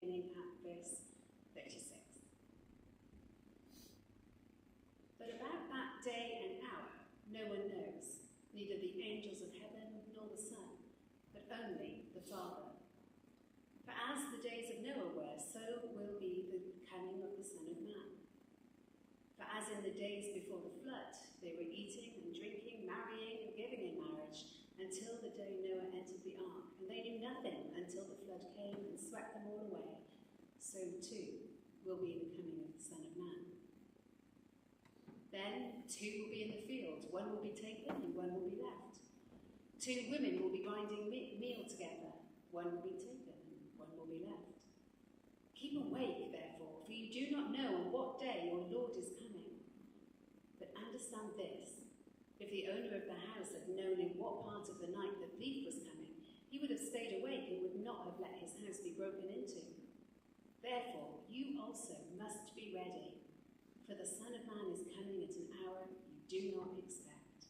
beginning at verse 36. But about that day and hour no one knows, neither the angels of heaven nor the Son, but only the Father. For as the days of Noah were, so will be the coming of the Son of Man. For as in the days before the flood, they were eating and drinking, marrying and giving in marriage, until the day Noah entered the ark, and they knew nothing until the flood came and swept them all away. So too will be the coming of the Son of Man. Then 2 will be in the field, 1 will be taken and 1 will be left. 2 women will be grinding meal together, 1 will be taken and 1 will be left. Keep awake, therefore, for you do not know on what day your Lord is coming. But understand this, if the owner of the house had known in what part of the night the thief was coming, he would have stayed awake and would not have let his house be broken into. Therefore, you also must be ready, for the Son of Man is coming at an hour you do not expect.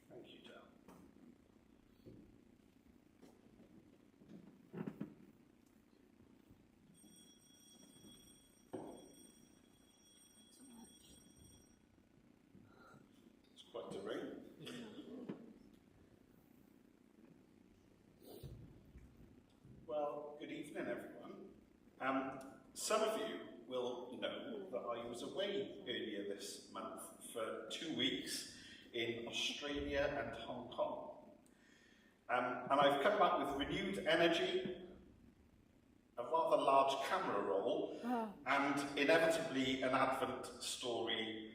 Thank you, Dale. It's quite a rain. Well, good evening, everyone. Some of you will know that I was away earlier this month for 2 weeks in Australia and Hong Kong. And I've come back with renewed energy, a rather large camera roll, and inevitably an Advent story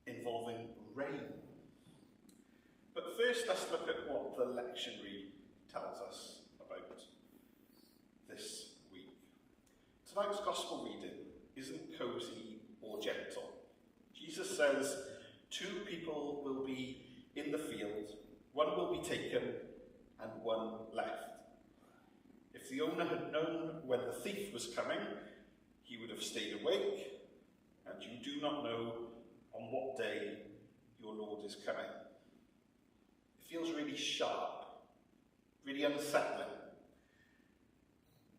involving rain. But first, let's look at what the lectionary tells us about this week. Tonight's Gospel reading isn't cosy or gentle. Jesus says 2 people will be in the field, 1 will be taken and 1 left. If the owner had known when the thief was coming, he would have stayed awake, and you do not know on what day your Lord is coming. It feels really sharp, really unsettling,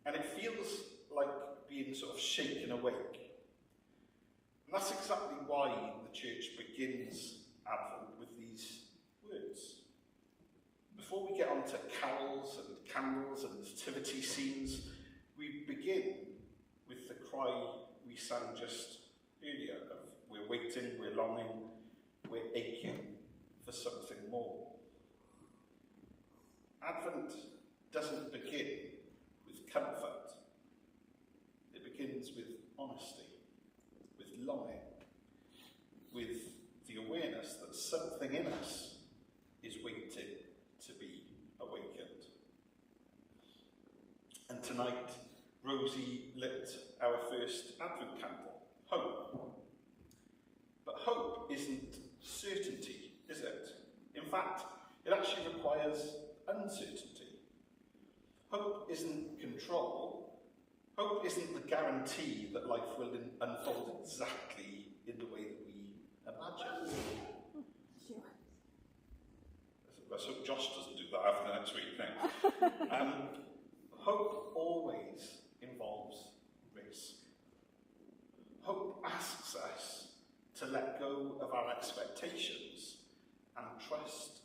and it feels like being sort of shaken awake. And that's exactly why the church begins Advent with these words. Before we get on to carols and candles and nativity scenes, we begin with the cry we sang just earlier of we're waiting, we're longing, we're aching for something more. Advent doesn't begin with comfort. It begins with honesty, with longing, with the awareness that something in us is waiting to be awakened. And tonight, Rosie lit our first Advent candle, hope. But hope isn't certainty, is it? In fact, it actually requires uncertainty. Hope isn't control. Hope isn't the guarantee that life will unfold exactly in the way that we imagine. Let's hope Josh doesn't do that after next week. Thanks. Hope always involves risk. Hope asks us to let go of our expectations and trust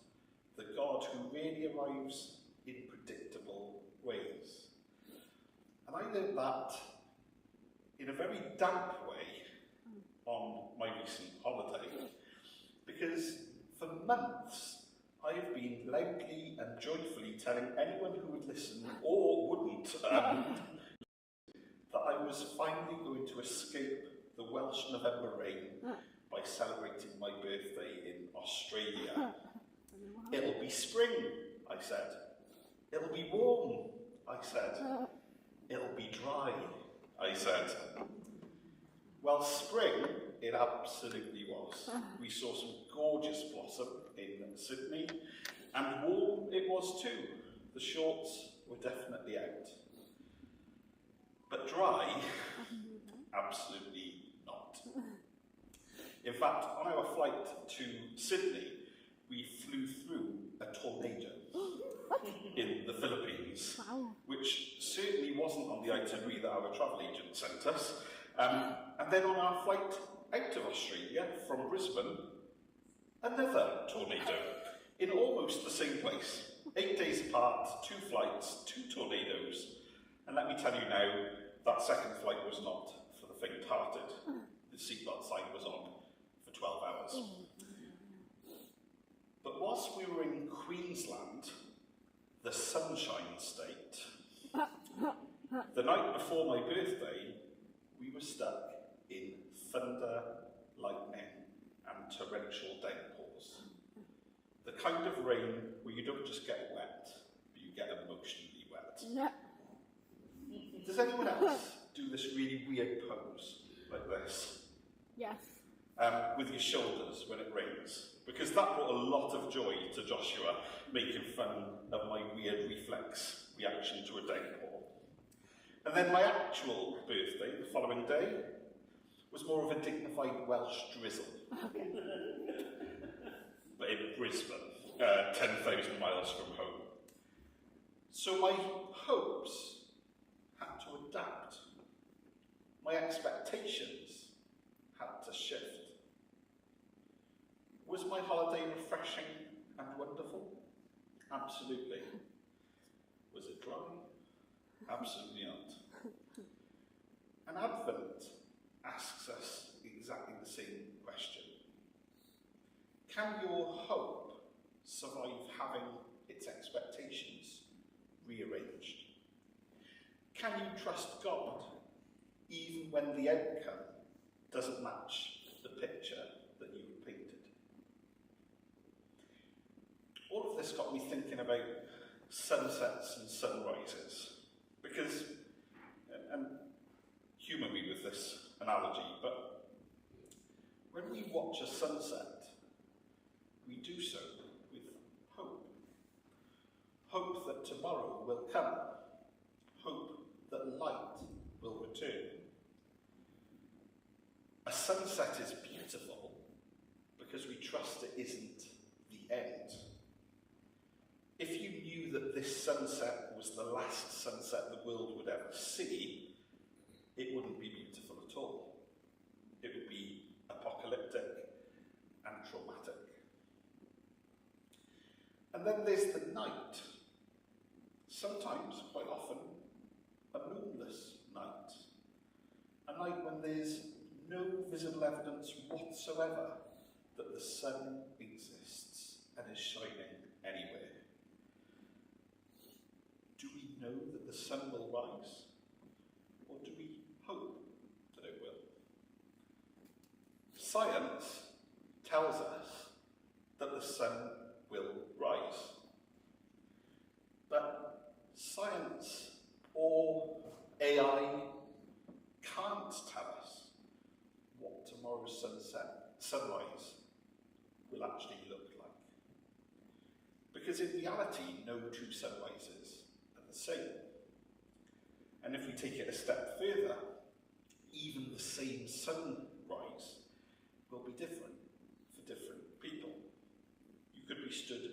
the God who really arrives in predictable ways. And I learned that in a very damp way on my recent holiday, because for months I have been loudly and joyfully telling anyone who would listen or wouldn't that I was finally going to escape the Welsh November rain by celebrating my birthday in Australia. It'll be spring, I said. It'll be warm, I said. It'll be dry, I said. Well, spring, it absolutely was. We saw some gorgeous blossom in Sydney, and warm it was too. The shorts were definitely out. But dry, absolutely not. In fact, on our flight to Sydney, we flew through a tornado in the Philippines, Wow. which certainly wasn't on the itinerary that our travel agent sent us. And then on our flight out of Australia from Brisbane, another tornado in almost the same place. 8 days apart, 2 flights, 2 tornadoes. And let me tell you now, that second flight was not for the faint-hearted. The seatbelt sign was on for 12 hours. But whilst we were in Queensland, the Sunshine State, the night before my birthday, we were stuck in thunder, lightning, and torrential downpours. The kind of rain where you don't just get wet, but you get emotionally wet. Yeah. Does anyone else do this really weird pose like this? Yes. With your shoulders when it rains? Because that brought a lot of joy to Joshua, making fun of my weird reflex reaction to a downpour. And then my actual birthday, the following day, was more of a dignified Welsh drizzle. Okay. But in Brisbane, 10,000 miles from home. So my hopes had to adapt. My expectations had to shift. Was my holiday refreshing and wonderful? Absolutely. Was it dry? Absolutely not. And Advent asks us exactly the same question. Can your hope survive having its expectations rearranged? Can you trust God even when the outcome doesn't match the picture that you painted? All of this got me thinking about sunsets and sunrises, because, and humour me with this analogy, but when we watch a sunset, we do so with hope. Hope that tomorrow will come. Hope that light will return. A sunset is beautiful because we trust it isn't the end. If you knew that this sunset was the last sunset the world would ever see, it wouldn't be beautiful at all. It would be apocalyptic and traumatic. And then there's the night. Sometimes, quite often, a moonless night. A night when there's no visible evidence whatsoever that the sun exists and is shining anywhere. Do we know that the sun will rise? Or do we hope that it will? Science tells us that the sun will rise. But science or AI can't tell us what tomorrow's sunrise will actually look like. Because in reality, no 2 sunrises are the same. And if we take it a step further, even the same sunrise will be different for different people. You could be stood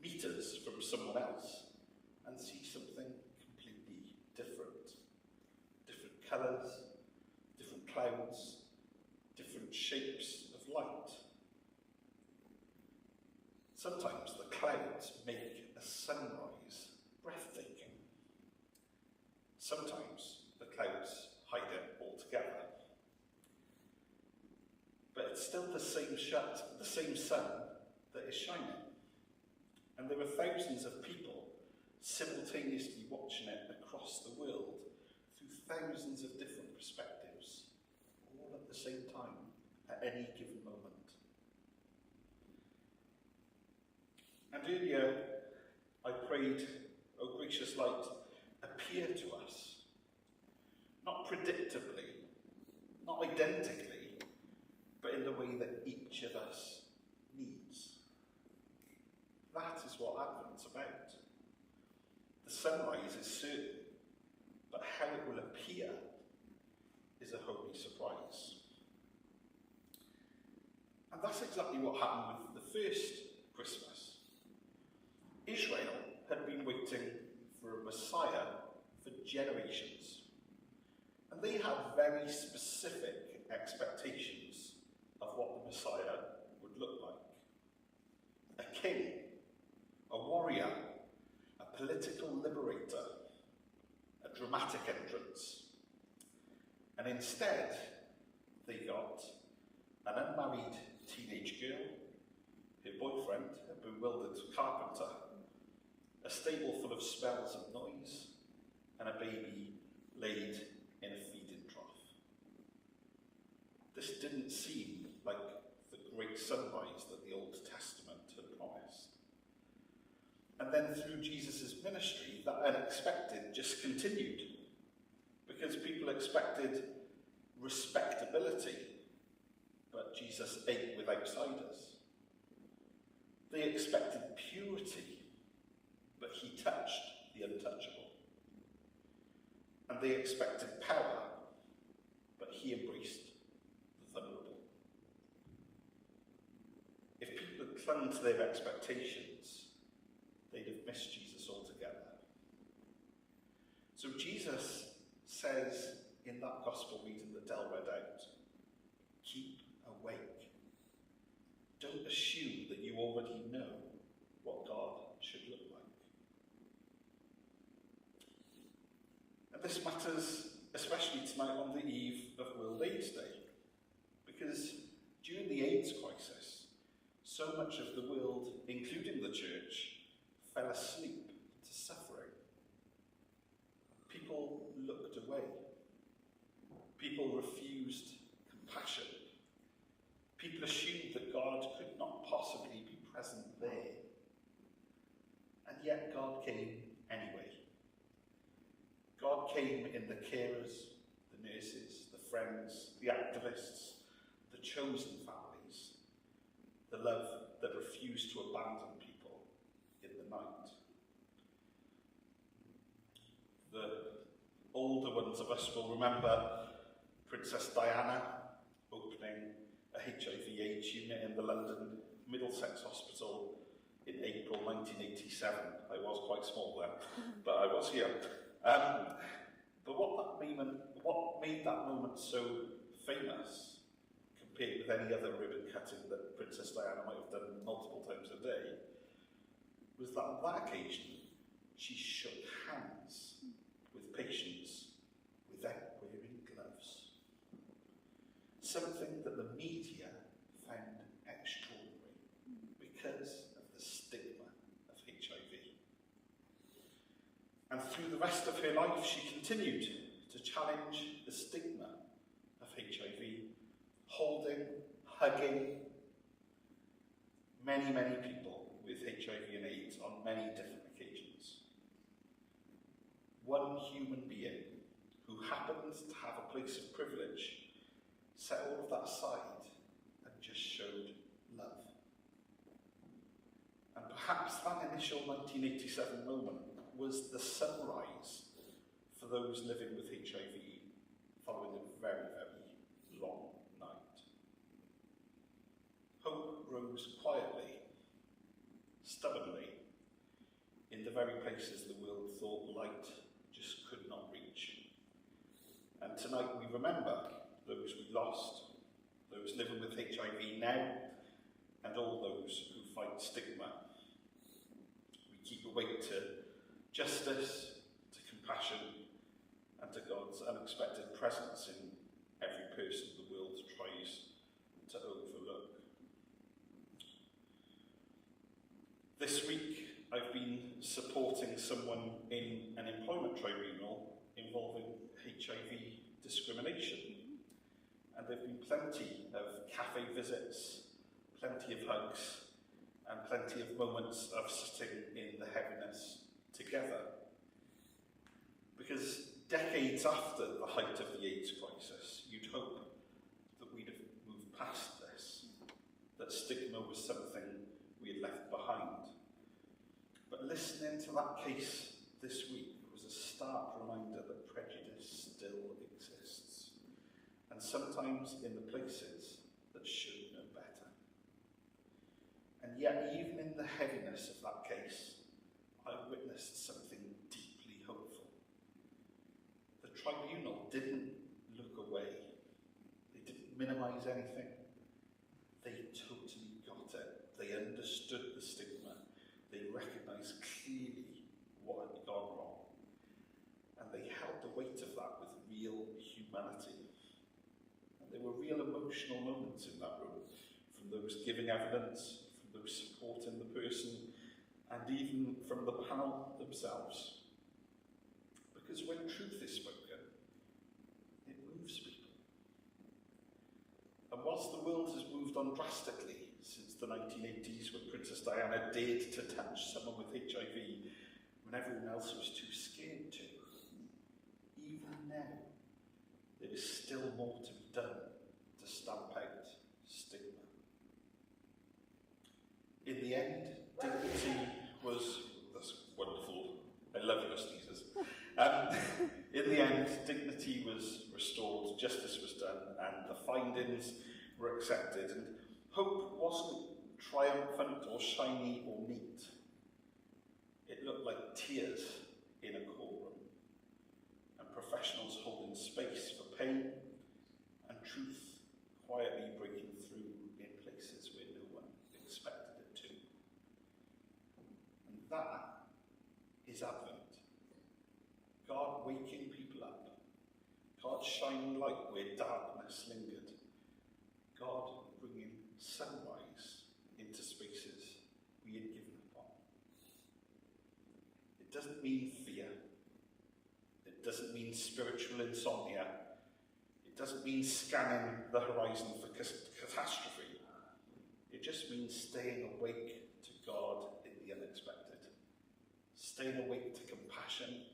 meters from someone else and see something completely different. Different colours, different clouds, different shapes of light. Sometimes the clouds make a sunrise breathtaking. Sometimes the clouds hide it altogether. But it's still the same sun that is shining. And there are thousands of people simultaneously watching it across the world through thousands of different perspectives, all at the same time, at any given moment. And earlier, I prayed, "O gracious light, appear to us," not predictably, not identically, but in the way that each of us needs. That is what Advent's about. The sunrise is certain, but how it will appear is a holy surprise. that's exactly what happened with the first Christmas. Israel had been waiting for a Messiah for generations. And they had very specific expectations of what the Messiah would look like. A king, a warrior, a political liberator, a dramatic entrance. And instead, they got an unmarried teenage girl, her boyfriend, a bewildered carpenter, a stable full of smells of noise, and a baby laid in a feeding trough. This didn't seem like the great sunrise that the Old Testament had promised. And then through Jesus' ministry, that unexpected just continued, because people expected respectability, but Jesus ate with outsiders. They expected purity, but he touched the untouchable. And they expected power, but he embraced the vulnerable. If people had clung to their expectations, they'd have missed Jesus altogether. So Jesus says in that gospel reading that Del read out, keep awake. Don't assume that you already know what God should look like. And this matters especially tonight on the eve of World AIDS Day, because during the AIDS crisis, so much of the world, including the church, fell asleep to suffering. People looked away. People refused compassion. People assumed that God could not possibly be present there. And yet God came anyway. God came in the carers, the nurses, the friends, the activists, the chosen families, the love that refused to abandon people in the night. The older ones of us will remember Princess Diana opening a HIV/AIDS unit in the London Middlesex Hospital in April 1987. I was quite small then, but I was here. But what made that moment so famous, compared with any other ribbon cutting that Princess Diana might have done multiple times a day, was that on that occasion she shook hands with patients without wearing gloves. Something that the media found extraordinary because of the stigma of HIV. And through the rest of her life, she continued to challenge the stigma of HIV, holding, hugging many, many people with HIV and AIDS on many different occasions. One human being who happened to have a place of privilege set all of that aside and just showed love. And perhaps that initial 1987 moment was the sunrise for those living with HIV following a very, very long night. Hope rose quietly, stubbornly, in the very places the world thought light just could not reach. And tonight we remember those we lost, those living with HIV now, and all those who fight stigma. We keep awake to justice, to compassion, and to God's unexpected presence in every person the world tries to overlook. This week, I've been supporting someone in an employment tribunal involving HIV discrimination. And there have been plenty of cafe visits, plenty of hugs, and plenty of moments of sitting in the heaviness together. Because decades after the height of the AIDS crisis, you'd hope that we'd have moved past this, that stigma was something we had left behind. But listening to that case this week was a stark reminder that prejudice still exists, and sometimes in the places that should know better. heaviness of that case, I witnessed something deeply hopeful. The tribunal didn't look away. They didn't minimise anything. They totally got it. They understood the stigma. They recognised clearly what had gone wrong. And they held the weight of that with real humanity. And there were real emotional moments in that room, from those giving evidence, from those supporting the person, and even from the panel themselves. Because when truth is spoken, it moves people. And whilst the world has moved on drastically since the 1980s, when Princess Diana dared to touch someone with HIV when everyone else was too scared to, even now, there is still more to be done to stamp out stigma. In the end, dignity was, that's wonderful, I love your sneezes. In the end, dignity was restored, justice was done, and the findings were accepted. And hope wasn't triumphant or shiny or neat. It looked like tears in a courtroom, and professionals holding space for pain and truth quietly breaking through in places where no one expected it to. And that is Advent. God waking people up. God shining light where darkness lingered. God bringing sunrise into spaces we had given up on. It doesn't mean fear. It doesn't mean spiritual insomnia. It doesn't mean scanning the horizon for catastrophe. It just means staying awake to God in the unexpected. Staying awake to compassion.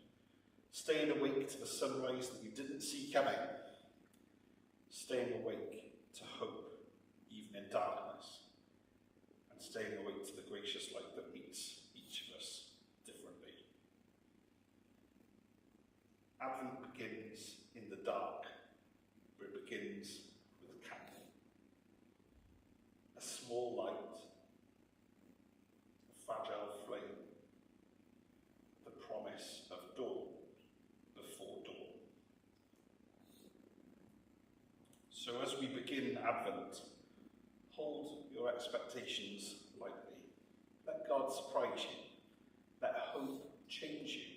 Staying awake to the sunrise that you didn't see coming. Staying awake to hope, even in darkness. And staying awake to the gracious light that meets each of us differently. Advent begins in the dark, but it begins with a candle. A small light, a fragile flame, the promise of dawn before dawn. So as we begin Advent, hold your expectations lightly. Let God surprise you. Let hope change you.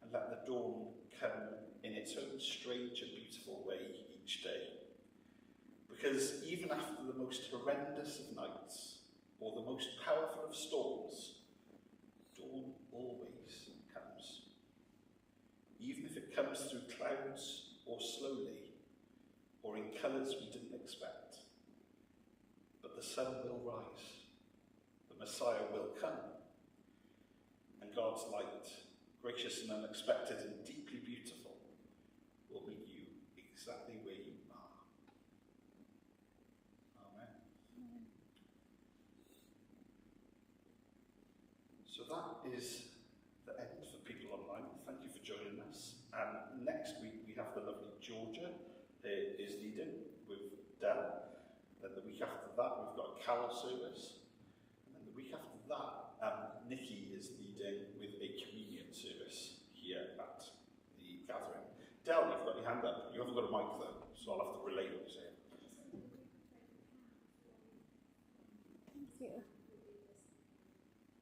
And let the dawn come in its own strange and beautiful way each day. Because even after the most horrendous of nights, or the most powerful of storms, dawn always comes. Even if it comes through clouds or slowly, or in colours we didn't expect. But the sun will rise, the Messiah will come, and God's light, gracious and unexpected and deeply beautiful, will meet you exactly where you are. Amen. So that is the end for people online. Thank you for joining us. And next week we have the lovely Georgia is leading with Del. Then the week after that we've got a carol service. And then the week after that Nikki is leading with a communion service here at the gathering. Del, you've got your hand up. You haven't got a mic though, so I'll have to relay what you say. Thank you.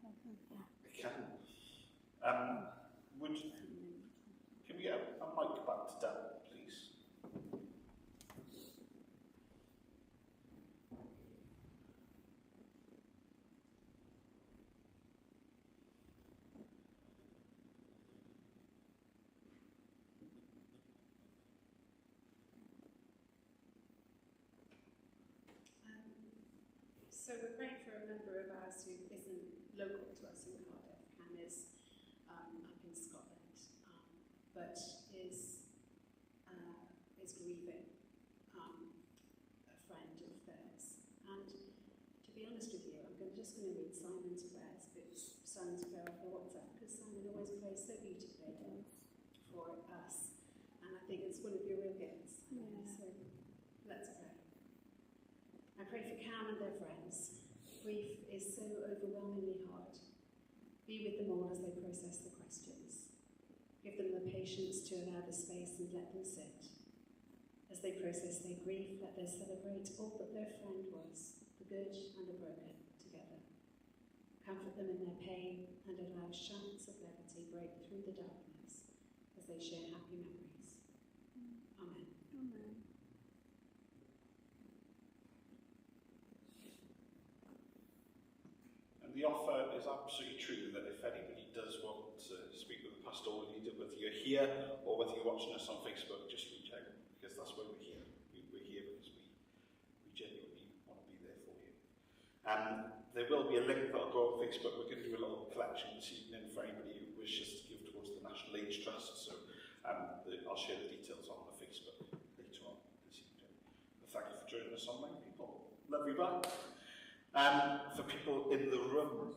I can. Can we get a mic back to Del, please? So we're praying for a member of ours who isn't local to us in Cardiff. Cam is up in Scotland, but is grieving a friend of theirs. And to be honest with you, I'm just going to read Simon's prayers, Simon's prayer off the WhatsApp, because Simon always prays so beautifully for us. And I think it's one of your real gifts. Yeah. So let's pray. I pray for Cam and their friends. grief is so overwhelmingly hard. Be with them all as they process the questions. Give them the patience to allow the space and let them sit. As they process their grief, let them celebrate all that their friend was, the good and the broken, together. Comfort them in their pain and allow shouts of levity break through the darkness as they share happy memories. Amen. Amen. And the offer is absolutely true that if anybody does want to speak with the pastoral leader, whether you're here or whether you're watching us on Facebook, just reach out, because that's why we're here. We're here because we genuinely want to be there for you. There will be a link that'll go on Facebook. We're going to do a little collection this evening for anybody who wishes to give towards the National AIDS Trust. So I'll share the details on the Facebook later on this evening. But thank you for joining us online, people. Love you back. For people in the room,